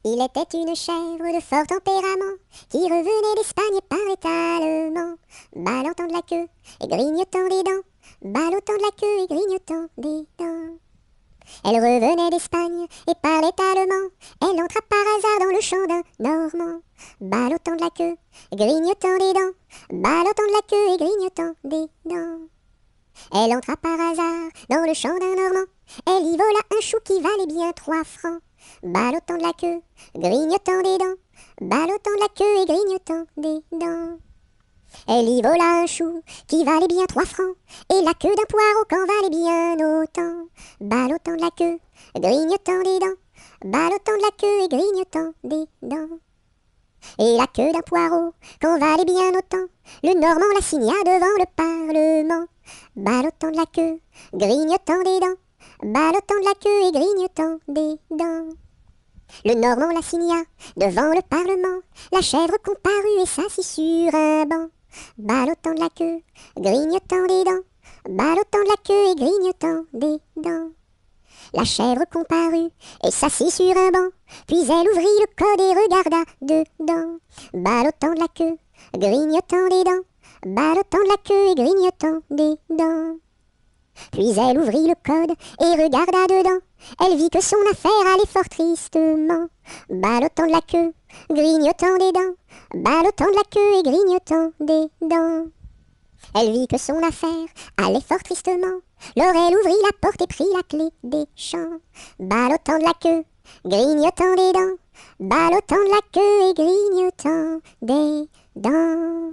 Il était une chèvre de fort tempérament qui revenait d'Espagne et parlait allemand, ballottant de la queue et grignotant des dents, ballottant de la queue et grignotant des dents. Elle revenait d'Espagne et parlait allemand. Elle entra par hasard dans le champ d'un Normand, ballottant de la queue et grignotant des dents, ballottant de la queue et grignotant des dents. Elle entra par hasard dans le champ d'un Normand. Elle y vola un chou qui valait bien 3 francs, ballottant de la queue, grignotant des dents, ballottant de la queue et grignotant des dents. Elle y vola un chou qui valait bien 3 francs, et la queue d'un poireau qu'en valait bien autant, ballottant de la queue, grignotant des dents, ballottant de la queue et grignotant des dents. Et la queue d'un poireau qu'en valait bien autant, le Normand la signa devant le Parlement, ballottant de la queue, grignotant des dents, ballottant de la queue et grignotant des dents. Le Normand la signa devant le Parlement. La chèvre comparut et s'assit sur un banc, ballottant de la queue, grignotant des dents, ballottant de la queue et grignotant des dents. La chèvre comparut et s'assit sur un banc, puis elle ouvrit le code et regarda dedans, ballottant de la queue, grignotant des dents, ballottant de la queue et grignotant des dents. Puis elle ouvrit le code et regarda dedans. Elle vit que son affaire allait fort tristement, ballottant de la queue, grignotant des dents, ballottant de la queue et grignotant des dents. Elle vit que son affaire allait fort tristement. Alors elle ouvrit la porte et prit la clé des champs, ballottant de la queue, grignotant des dents, ballottant de la queue et grignotant des dents.